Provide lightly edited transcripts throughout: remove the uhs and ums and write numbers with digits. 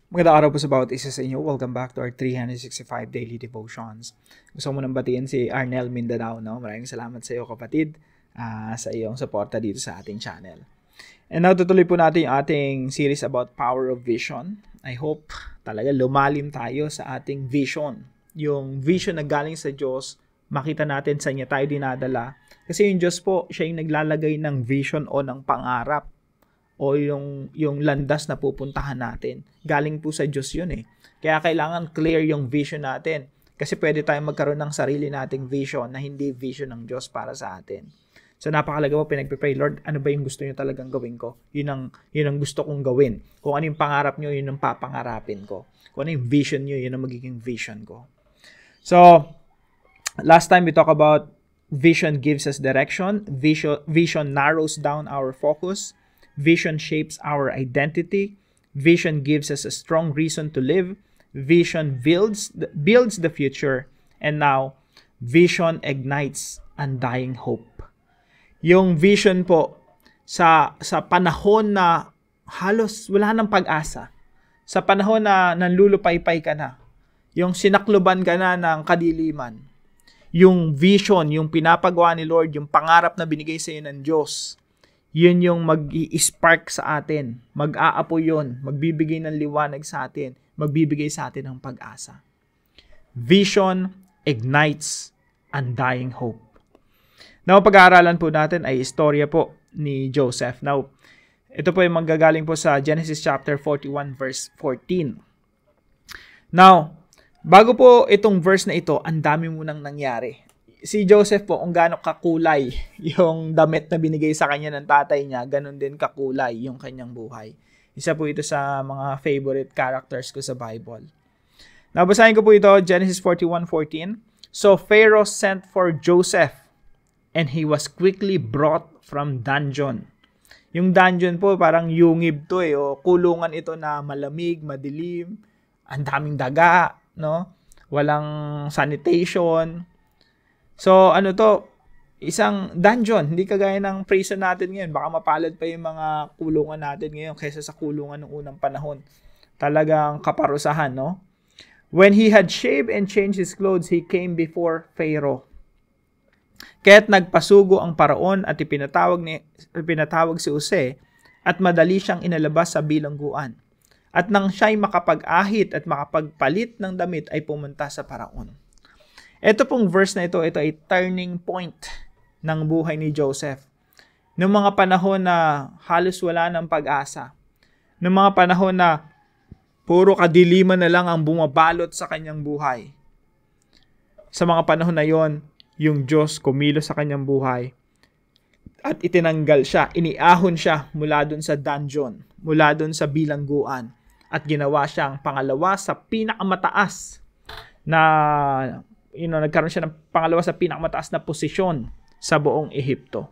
Magandang araw po sa bawat isa sa inyo. Welcome back to our 365 Daily Devotions. Gusto mo nang batiin si Arnel Mindanao, no? Maraming salamat sa iyo, kapatid, sa iyong suporta dito sa ating channel. And now, tutuloy po natin yung ating series about power of vision. I hope talaga lumalim tayo sa ating vision. Yung vision na galing sa Diyos, makita natin sa niya tayo dinadala. Kasi yung Diyos po, siya yung naglalagay ng vision o ng pangarap o yung landas na pupuntahan natin. Galing po sa Diyos yun eh. Kaya kailangan clear yung vision natin. Kasi pwede tayong magkaroon ng sarili nating vision na hindi vision ng Diyos para sa atin. So napakalaga po, pinagpipray, Lord, ano ba yung gusto nyo talagang gawin ko? Yun ang gusto kong gawin. Kung ano yung pangarap nyo, yun ang papangarapin ko. Kung ano yung vision nyo, yun ang magiging vision ko. So, last time we talked about vision gives us direction. Vision narrows down our focus. Vision shapes our identity. Vision gives us a strong reason to live. Vision builds the future. And now, vision ignites undying hope. Yung vision po, sa panahon na halos wala nang pag-asa, sa panahon na nanlulupaypay ka na, yung sinakluban ka na ng kadiliman, yung vision, yung pinapagawa ni Lord, yung pangarap na binigay sa iyo ng Diyos, yun yung mag-i-spark sa atin. Mag-aapo yun. Magbibigay ng liwanag sa atin. Magbibigay sa atin ng pag-asa. Vision ignites undying hope. Now, pag-aaralan po natin ay istorya po ni Joseph. Now, ito po yung manggagaling po sa Genesis chapter 41 verse 14. Now, bago po itong verse na ito, ang dami munang nangyari. Si Joseph po, kung gaano kakulay yung damit na binigay sa kanya ng tatay niya, ganun din kakulay yung kanyang buhay. Isa po ito sa mga favorite characters ko sa Bible. Nabasahin ko po ito, Genesis 41:14. So Pharaoh sent for Joseph, and he was quickly brought from dungeon. Yung dungeon po, parang yungib to eh, o kulungan ito na malamig, madilim, ang daming daga, no? Walang sanitation. So, ano to? Isang dungeon. Hindi kagaya ng prison natin ngayon. Baka mapalad pa yung mga kulungan natin ngayon kaysa sa kulungan ng unang panahon. Talagang kaparusahan, no? When he had shaved and changed his clothes, he came before Pharaoh. Kaya't nagpasugo ang paraon at ipinatawag si Jose at madali siyang inalabas sa bilangguan. At nang siya'y makapag-ahit at makapagpalit ng damit ay pumunta sa paraon. Ito pong verse na ito ay turning point ng buhay ni Joseph. Noong mga panahon na halos wala ng pag-asa. Noong mga panahon na puro kadiliman na lang ang bumabalot sa kanyang buhay. Sa mga panahon na yon, yung Diyos kumilos sa kanyang buhay at itinanggal siya, iniahon siya mula dun sa dungeon, mula dun sa bilangguan at ginawa siyang pangalawa sa pinakamataas na nagkaroon siya ng pangalawa sa pinakamataas na posisyon sa buong Ehipto.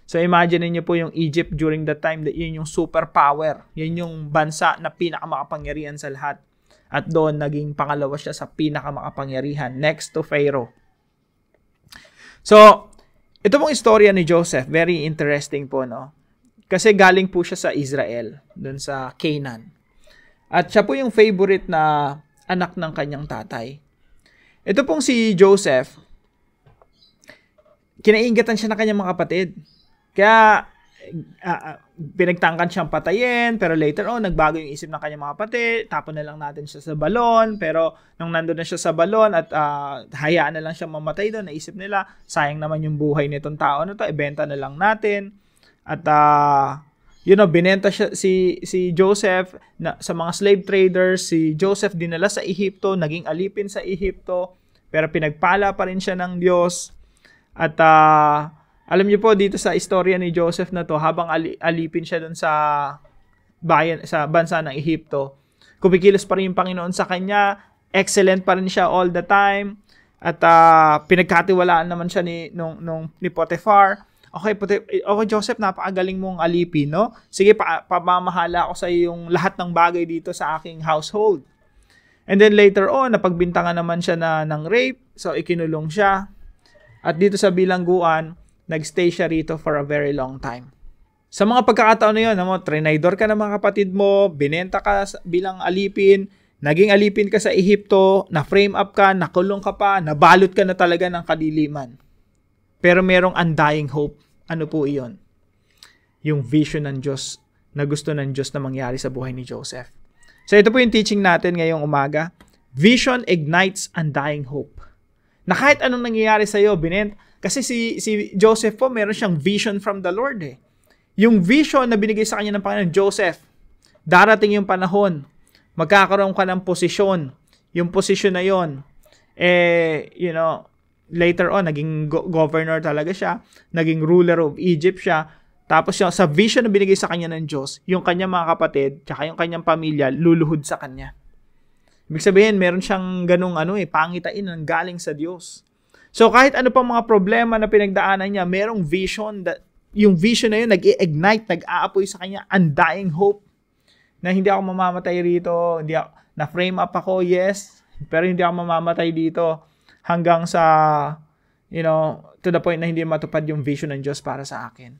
So imagine niyo po yung Egypt during that time, that yun yung superpower. Yun yung bansa na pinakamakapangyarihan sa lahat. At doon naging pangalawa siya sa pinakamakapangyarihan next to Pharaoh. So, ito pong istorya ni Joseph, very interesting po, no? Kasi galing po siya sa Israel, doon sa Canaan. At siya po yung favorite na anak ng kanyang tatay. Ito pong si Joseph, kinaingatan siya ng kanyang mga kapatid. Kaya, pinagtangkan siyang patayin, pero later on, nagbago yung isip ng kanyang mga kapatid, tapon na lang natin siya sa balon, pero nung nandun na siya sa balon at hayaan na lang siya mamatay doon, naisip nila, sayang naman yung buhay nitong tao na to, ibenta na lang natin. At, binenta siya, si Joseph sa mga slave traders. Si Joseph dinala sa Ehipto, naging alipin sa Ehipto, pero pinagpala pa rin siya ng Diyos. At alam niyo po dito sa istorya ni Joseph na to, habang alipin siya doon sa bansa ng Ehipto, kumikilos pa rin yung Panginoon sa kanya, excellent pa rin siya all the time, at pinagkatiwalaan naman siya ni Potiphar. Okay, Joseph, napakagaling mong alipin, no? Sige, pamamahala ako sa yung lahat ng bagay dito sa aking household. And then later on, napagbintangan naman siya ng rape, so ikinulong siya. At dito sa bilangguan, nagstay siya rito for a very long time. Sa mga pagkakataon na yun, trinaydor ka ng mga kapatid mo, binenta ka bilang alipin, naging alipin ka sa Ehipto, na-frame up ka, nakulong ka pa, nabalot ka na talaga ng kadiliman. Pero merong undying hope. Ano po iyon? Yung vision ng Diyos na gusto ng Diyos na mangyari sa buhay ni Joseph. So ito po yung teaching natin ngayong umaga. Vision ignites undying hope. Na kahit anong nangyayari sa iyo, kasi si Joseph po, meron siyang vision from the Lord eh. Yung vision na binigay sa kanya ng Panginoon, Joseph, darating yung panahon, magkakaroon ka ng posisyon. Yung posisyon na yon, later on, naging governor talaga siya, naging ruler of Egypt siya. Tapos sa vision na binigay sa kanya ng Diyos, yung kanyang mga kapatid, tsaka yung kanyang pamilya, luluhod sa kanya. Ibig sabihin, meron siyang ganung pangitain ng galing sa Diyos. So kahit ano pang mga problema na pinagdaanan niya, merong vision that yung vision na yun, nag-ignite, nag-aapoy sa kanya, undying hope. Na hindi ako mamamatay rito, na-frame up ako, yes, pero hindi ako mamamatay dito hanggang sa, to the point na hindi matupad yung vision ng Diyos para sa akin.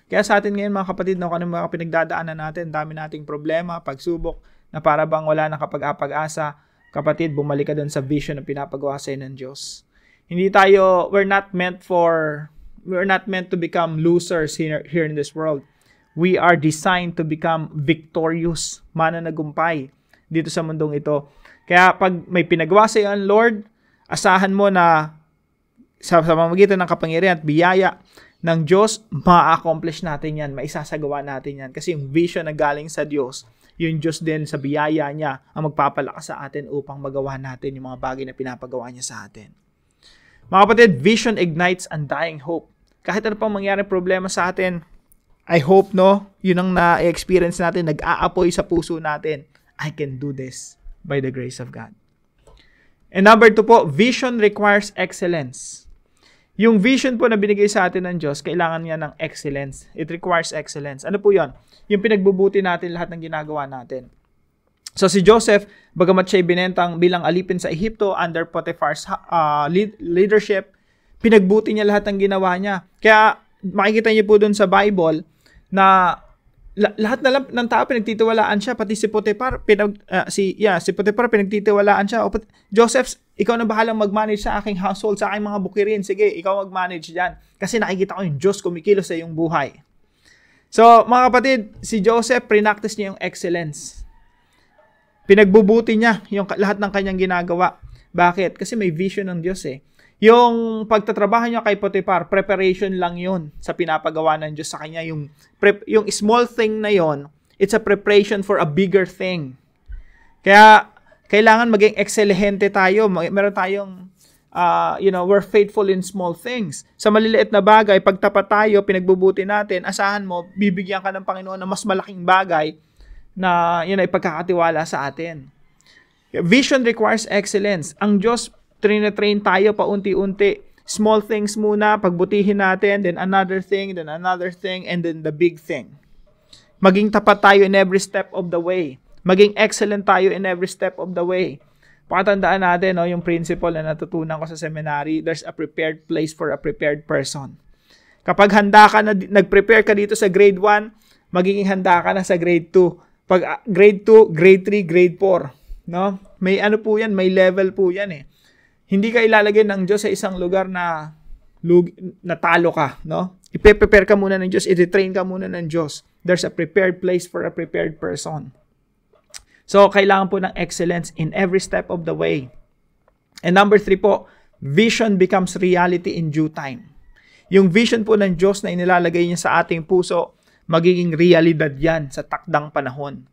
Kaya sa atin ngayon mga kapatid, kung ano mga pinagdadaanan natin, dami nating problema, pagsubok, na para bang wala nang kapag-asa, kapatid, bumalik ka dun sa vision na pinapagawa sa'yo ng Diyos. We're not meant to become losers here in this world. We are designed to become victorious, mananagumpay dito sa mundong ito. Kaya pag may pinagawa sa iyo ang Lord, asahan mo na sa pamamagitan ng kapangyarihan at biyaya ng Diyos, ma-accomplish natin yan, maisasagawa natin yan. Kasi yung vision na galing sa Diyos, yung Diyos din sa biyaya niya ang magpapalakas sa atin upang magawa natin yung mga bagay na pinapagawa niya sa atin. Mga kapatid, vision ignites undying hope. Kahit ano pang mangyari problema sa atin, I hope, yun ang na-experience natin, nag-aapoy sa puso natin. I can do this by the grace of God. And number 2 po, vision requires excellence. Yung vision po na binigay sa atin ng Diyos, kailangan niya ng excellence. It requires excellence. Ano po yun? Yung pinagbubuti natin lahat ng ginagawa natin. So si Joseph, bagamat siya binentang bilang alipin sa Ehipto under Potiphar's leadership, pinagbuti niya lahat ng ginawa niya. Kaya makikita niyo po doon sa Bible na lahat ng tao pinagtitiwalaan siya, pati si Potiphar, si Potiphar pinagtitiwalaan siya. Joseph, ikaw na bahalang mag-manage sa aking household, sa aking mga bukirin. Sige, ikaw mag-manage diyan kasi nakikita ko yung Diyos kumikilos sa iyong buhay. So, mga kapatid, si Joseph practice niya yung excellence. Pinagbubuti niya yung lahat ng kanyang ginagawa. Bakit? Kasi may vision ng Diyos eh. Yung pagtatrabaho niya kay Potiphar, preparation lang yun sa pinapagawa ng Diyos sa kanya. Yung small thing na yon, it's a preparation for a bigger thing. Kaya, kailangan maging excelente tayo. Meron tayong, we're faithful in small things. Sa maliliit na bagay, pag tapat tayo, pinagbubuti natin, asahan mo, bibigyan ka ng Panginoon ng mas malaking bagay na ipagkakatiwala sa atin. Vision requires excellence. Ang Diyos, train tayo paunti-unti. Small things muna, pagbutihin natin, then another thing, and then the big thing. Maging tapat tayo in every step of the way. Maging excellent tayo in every step of the way. Pakatandaan natin, yung principle na natutunan ko sa seminary, there's a prepared place for a prepared person. Kapag handa ka na, nag-prepare ka dito sa grade 1, magiging handa ka na sa grade 2. Pag grade 2, grade 3, grade 4. No? May po yan, may level po yan eh. Hindi ka ilalagay ng Diyos sa isang lugar na talo ka, no? Ipe-prepare ka muna ng Diyos, i-train ka muna ng Diyos. There's a prepared place for a prepared person. So, kailangan po ng excellence in every step of the way. And number 3 po, vision becomes reality in due time. Yung vision po ng Diyos na inilalagay niya sa ating puso, magiging realidad yan sa takdang panahon.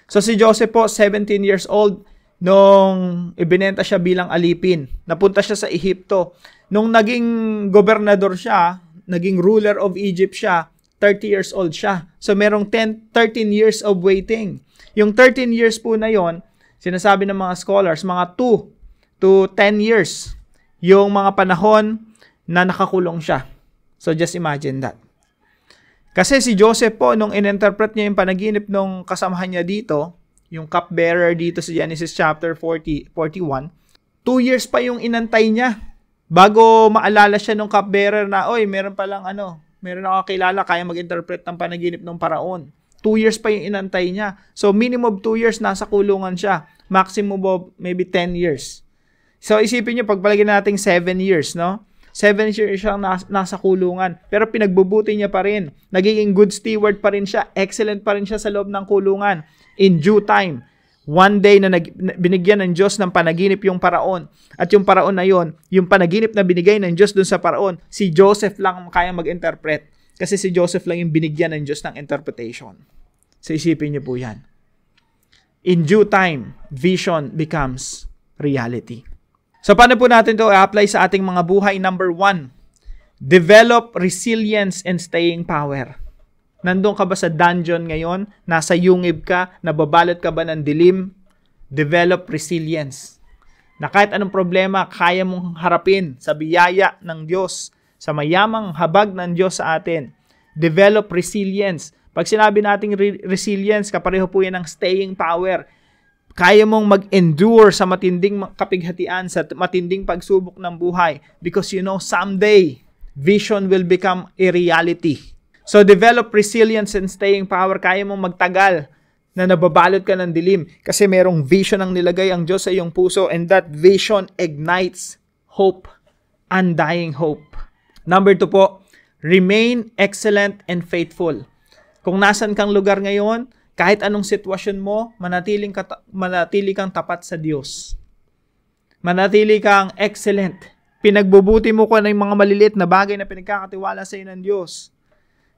So, si Joseph po, 17 years old, nung ibinenta siya bilang alipin, napunta siya sa Ehipto. Nung naging gobernador siya, naging ruler of Egypt siya, 30 years old siya. So merong 13 years of waiting. Yung 13 years po na yon, sinasabi ng mga scholars, mga 2 to 10 years, yung mga panahon na nakakulong siya. So just imagine that. Kasi si Joseph po, nung in-interpret niya yung panaginip nung kasamahan niya dito, yung cupbearer dito sa Genesis chapter 41, 2 years pa yung inantay niya bago maalala siya nung cupbearer na, oy, meron palang Meron ako kilala, kaya mag-interpret ng panaginip ng paraon. 2 years pa yung inantay niya. So, minimum 2 years, nasa kulungan siya. Maximum of maybe 10 years. So, isipin nyo, pagpalagay natin 7 years, no? 7 years siyang nasa kulungan. Pero pinagbubuti niya pa rin. Nagiging good steward pa rin siya. Excellent pa rin siya sa loob ng kulungan. In due time, one day na binigyan ng Diyos ng panaginip yung paraon. At yung paraon na yon, yung panaginip na binigay ng Diyos dun sa paraon, si Joseph lang kaya mag-interpret. Kasi si Joseph lang yung binigyan ng Diyos ng interpretation. So isipin niyo po yan. In due time, vision becomes reality. So paano po natin ito i-apply sa ating mga buhay? Number 1, develop resilience and staying power. Nandun ka ba sa dungeon ngayon? Nasa yungib ka? Nababalot ka ba ng dilim? Develop resilience. Na kahit anong problema, kaya mong harapin sa biyaya ng Diyos, sa mayamang habag ng Diyos sa atin. Develop resilience. Pag sinabi nating resilience, kapareho po yan ng staying power. Kaya mong mag-endure sa matinding kapighatian, sa matinding pagsubok ng buhay. Because you know, someday, vision will become a reality. So, develop resilience and staying power. Kaya mong magtagal na nababalot ka ng dilim. Kasi merong vision ang nilagay ang Diyos sa iyong puso. And that vision ignites hope. Undying hope. Number 2 po, remain excellent and faithful. Kung nasan kang lugar ngayon, kahit anong sitwasyon mo, manatili kang tapat sa Diyos. Manatili kang excellent. Pinagbubuti mo ko ng mga maliliit na bagay na pinagkakatiwala sa iyo ng Diyos.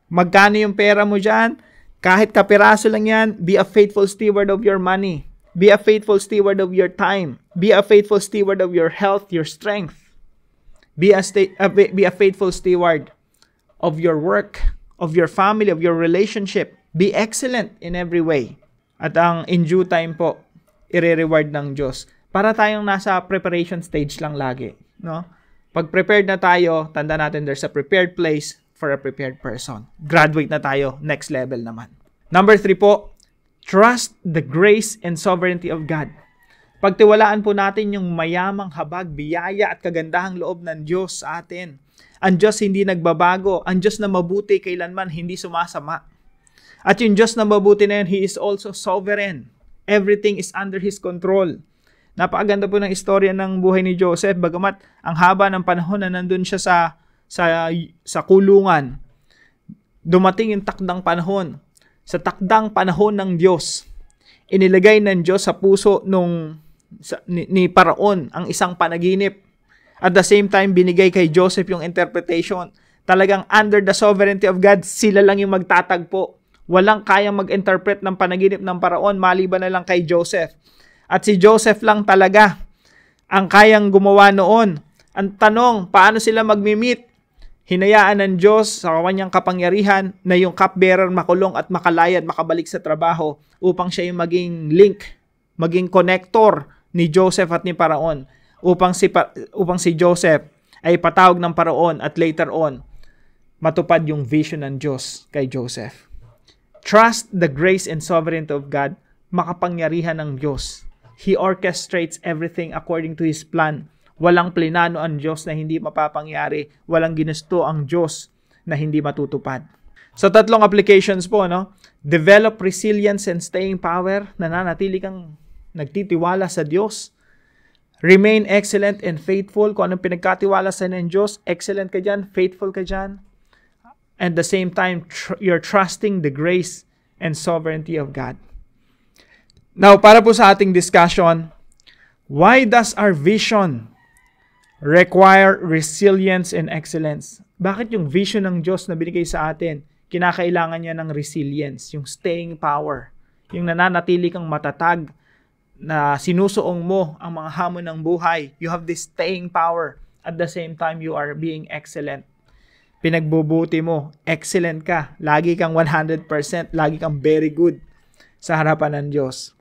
Magkano yung pera mo dyan? Kahit kapiraso lang yan, be a faithful steward of your money. Be a faithful steward of your time. Be a faithful steward of your health, your strength. Be a faithful steward of your work, of your family, of your relationship. Be excellent in every way. At ang in due time po, i-reward ng Diyos. Para tayong nasa preparation stage lang lagi. No? Pag prepared na tayo, tanda natin there's a prepared place for a prepared person. Graduate na tayo, next level naman. Number 3 po, trust the grace and sovereignty of God. Pagtiwalaan po natin yung mayamang habag, biyaya at kagandahang loob ng Diyos sa atin. Ang Diyos hindi nagbabago. Ang Diyos na mabuti kailanman hindi sumasama. At yung Diyos na mabuti na yun, He is also sovereign. Everything is under His control. Napakaganda po ng istorya ng buhay ni Joseph. Bagamat ang haba ng panahon na nandun siya sa kulungan, dumating yung takdang panahon. Sa takdang panahon ng Diyos, inilagay ng Diyos sa puso ni Paraon ang isang panaginip. At the same time, binigay kay Joseph yung interpretation. Talagang under the sovereignty of God, sila lang yung magtatagpo. Walang kayang mag-interpret ng panaginip ng Paraon maliban na lang kay Joseph. At si Joseph lang talaga ang kayang gumawa noon. Ang tanong, paano sila magmi-meet? Hinayaan ng Diyos sa kanyang kapangyarihan na yung cupbearer makulong at makalaya at makabalik sa trabaho upang siya yung maging link, maging connector ni Joseph at ni Paraon upang si Joseph ay patawag ng Paraon at later on matupad yung vision ng Diyos kay Joseph. Trust the grace and sovereignty of God, makapangyarihan ng Diyos. He orchestrates everything according to His plan. Walang plinano ang Diyos na hindi mapapangyari. Walang ginusto ang Diyos na hindi matutupad. So, 3 applications po, no? Develop resilience and staying power. Nananatili kang nagtitiwala sa Diyos. Remain excellent and faithful. Kung anong pinagkatiwala sa ng Diyos, excellent ka dyan, faithful ka dyan. And at the same time, you're trusting the grace and sovereignty of God. Now, para po sa ating discussion, why does our vision require resilience and excellence? Bakit yung vision ng Diyos na binigay sa atin, kinakailangan niya ng resilience, yung staying power, yung nananatili kang matatag, na sinusuong mo ang mga hamon ng buhay. You have this staying power. At the same time, you are being excellent. Pinagbubuti mo, excellent ka. Lagi kang 100%, lagi kang very good sa harapan ng Diyos.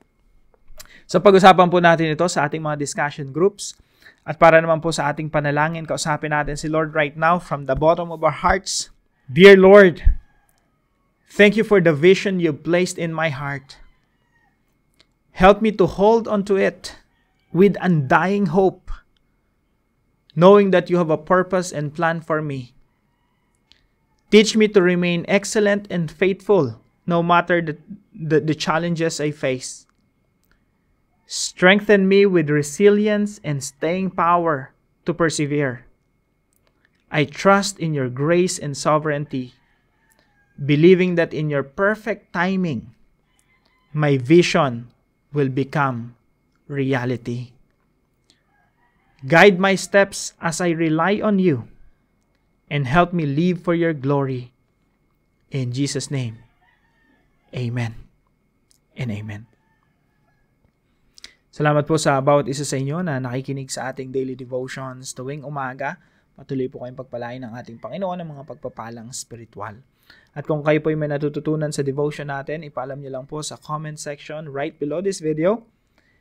So pag-usapan po natin ito sa ating mga discussion groups. At para naman po sa ating panalangin, kausapin natin si Lord right now from the bottom of our hearts. Dear Lord, thank you for the vision you placed in my heart. Help me to hold on to it with undying hope, knowing that you have a purpose and plan for me. Teach me to remain excellent and faithful no matter the challenges I face. Strengthen me with resilience and staying power to persevere. I trust in your grace and sovereignty, believing that in your perfect timing, my vision will become reality. Guide my steps as I rely on you, and help me live for your glory. In Jesus' name, amen and amen. Salamat po sa bawat isa sa inyo na nakikinig sa ating daily devotions tuwing umaga. Patuloy po kayong pagpalain ng ating Panginoon ng mga pagpapalang spiritual. At kung kayo po may natututunan sa devotion natin, ipaalam niyo lang po sa comment section right below this video.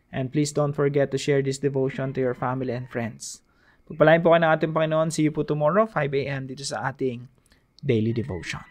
And please don't forget to share this devotion to your family and friends. Pagpalain po kayo ng ating Panginoon. See you po tomorrow, 5 a.m. dito sa ating daily devotion.